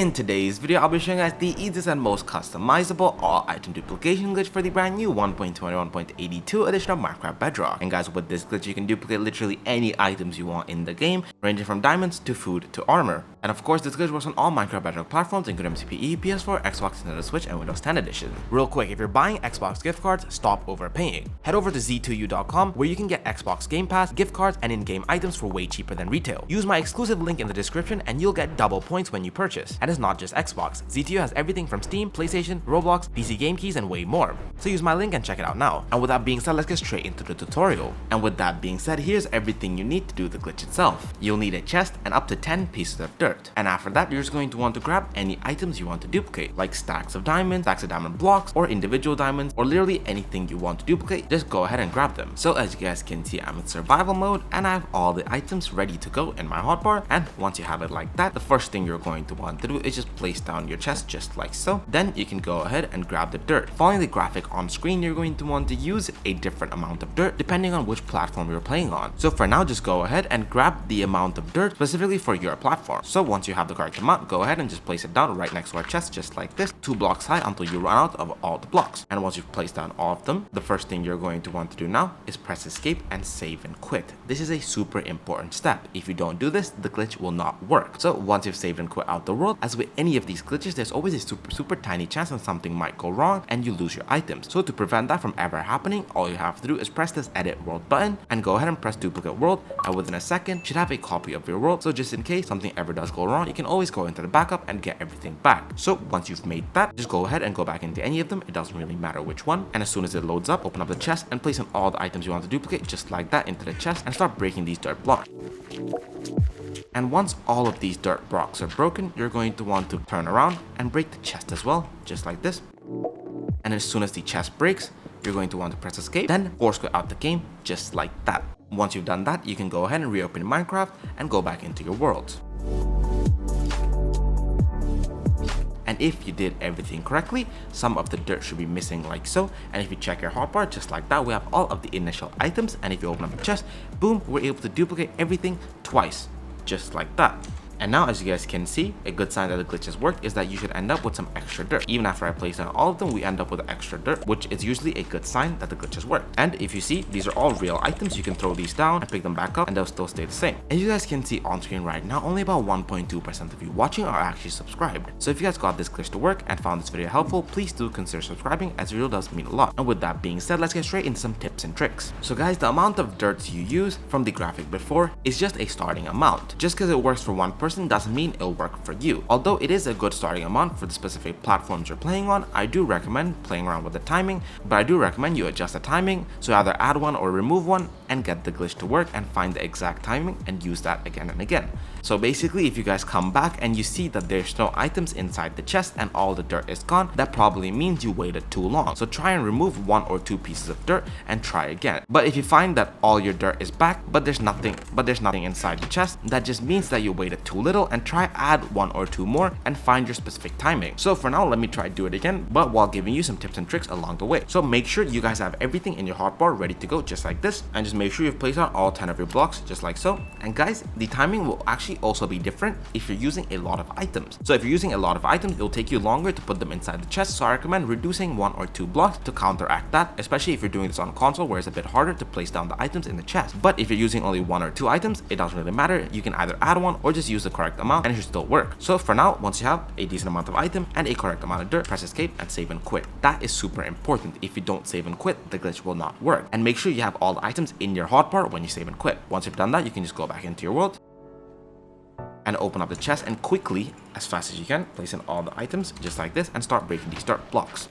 In today's video, I'll be showing you guys the easiest and most customizable all item duplication glitch for the brand new 1.21.82 edition of Minecraft Bedrock. And guys, with this glitch, you can duplicate literally any items you want in the game, ranging from diamonds to food to armor. And of course, this glitch works on all Minecraft Bedrock platforms, including MCPE, PS4, Xbox, Nintendo Switch, and Windows 10 Edition. Real quick, if you're buying Xbox gift cards, stop overpaying. Head over to z2u.com where you can get Xbox Game Pass, gift cards, and in-game items for way cheaper than retail. Use my exclusive link in the description and you'll get double points when you purchase. And it's not just Xbox. Z2U has everything from Steam, PlayStation, Roblox, PC game keys, and way more. So use my link and check it out now. And with that being said, let's get straight into the tutorial. And with that being said, here's everything you need to do the glitch itself. You'll need a chest and up to 10 pieces of dirt. And after that, you're just going to want to grab any items you want to duplicate, like stacks of diamonds, stacks of diamond blocks, or individual diamonds, or literally anything you want to duplicate. Just go ahead and grab them. So as you guys can see, I'm in survival mode and I have all the items ready to go in my hotbar. And once you have it like that, the first thing you're going to want to do is just place down your chest just like so. Then you can go ahead and grab the dirt. Following the graphic on screen, you're going to want to use a different amount of dirt depending on which platform you're playing on. So for now, just go ahead and grab the amount of dirt specifically for your platform. So once you have the correct amount, go ahead and just place it down right next to our chest just like this, 2 blocks high until you run out of all the blocks. And once you've placed down all of them, the first thing you're going to want to do now is press escape and save and quit. This is a super important step. If you don't do this, the glitch will not work. So once you've saved and quit out the world, as with any of these glitches, there's always a super tiny chance that something might go wrong and you lose your items. So to prevent that from ever happening, all you have to do is press this edit world button and go ahead and press duplicate world, and within a second you should have a copy of your world. So just in case something ever does go wrong, you can always go into the backup and get everything back. So once you've made that, just go ahead and go back into any of them. It doesn't really matter which one. And as soon as it loads up, open up the chest and place in all the items you want to duplicate just like that into the chest and start breaking these dirt blocks. And once all of these dirt blocks are broken, you're going to want to turn around and break the chest as well, just like this. And as soon as the chest breaks, you're going to want to press escape, then force quit out the game, just like that. Once you've done that, you can go ahead and reopen Minecraft and go back into your worlds. And if you did everything correctly, some of the dirt should be missing like so. And if you check your hotbar just like that, we have all of the initial items. And if you open up the chest, boom, we're able to duplicate everything twice, just like that. And now, as you guys can see, a good sign that the glitch has worked is that you should end up with some extra dirt. Even after I place down all of them, we end up with extra dirt, which is usually a good sign that the glitch has worked. And if you see, these are all real items. You can throw these down and pick them back up and they'll still stay the same. As you guys can see on screen right now, only about 1.2% of you watching are actually subscribed. So if you guys got this glitch to work and found this video helpful, please do consider subscribing, as it really does mean a lot. And with that being said, let's get straight into some tips and tricks. So guys, the amount of dirt you use from the graphic before is just a starting amount. Just because it works for one person doesn't mean it'll work for you. Although it is a good starting amount for the specific platforms you're playing on, I do recommend playing around with the timing, but I do recommend you adjust the timing, so either add one or remove one and get the glitch to work and find the exact timing and use that again and again. So basically, if you guys come back and you see that there's no items inside the chest and all the dirt is gone, that probably means you waited too long. So try and remove 1 or 2 pieces of dirt and try again. But if you find that all your dirt is back, but there's nothing inside the chest, that just means that you waited too little, and try add 1 or 2 more and find your specific timing. So for now, let me try do it again, but while giving you some tips and tricks along the way. So make sure you guys have everything in your hotbar ready to go just like this, and just make sure you've placed out all 10 of your blocks just like so. And guys, the timing will actually also be different if you're using a lot of items. So if you're using a lot of items, it'll take you longer to put them inside the chest, so I recommend reducing 1 or 2 blocks to counteract that, especially if you're doing this on console where it's a bit harder to place down the items in the chest. But if you're using only 1 or 2 items, it doesn't really matter. You can either add one or just use the correct amount and it should still work. So for now, once you have a decent amount of item and a correct amount of dirt, press escape and save and quit. That is super important. If you don't save and quit, the glitch will not work. And make sure you have all the items in your hotbar when you save and quit. Once you've done that, you can just go back into your world and open up the chest and quickly, as fast as you can, place in all the items just like this and start breaking these dirt blocks.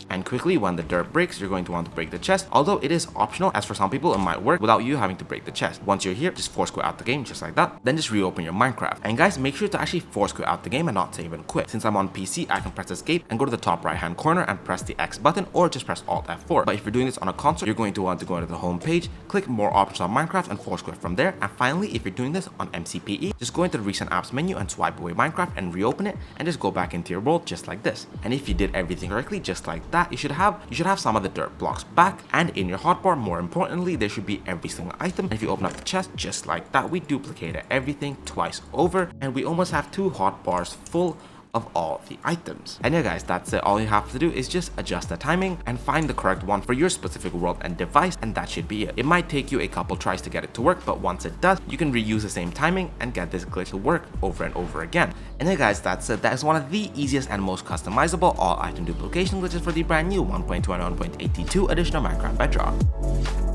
And quickly, when the dirt breaks, you're going to want to break the chest, although it is optional, as for some people it might work without you having to break the chest. Once you're here, just force quit out the game just like that, then just reopen your Minecraft. And guys, make sure to actually force quit out the game and not save and quit. Since I'm on PC, I can press escape and go to the top right hand corner and press the X button, or just press Alt F4. But if you're doing this on a console, you're going to want to go into the home page, click more options on Minecraft and force quit from there. And finally, if you're doing this on MCPE, just go into the recent apps menu and swipe away Minecraft and reopen it and just go back into your world just like this. And if you did everything correctly just like that, you you should have some of the dirt blocks back, and in your hotbar, more importantly, there should be every single item. And if you open up the chest just like that, we duplicated everything twice over, and we almost have 2 hotbars full of all the items. And yeah guys, that's it. All you have to do is just adjust the timing and find the correct one for your specific world and device, and that should be it. It might take you a couple tries to get it to work, but once it does, you can reuse the same timing and get this glitch to work over and over again. And yeah guys, that's it. That is one of the easiest and most customizable all item duplication glitches for the brand new 1.21.82 edition of Minecraft Bedrock.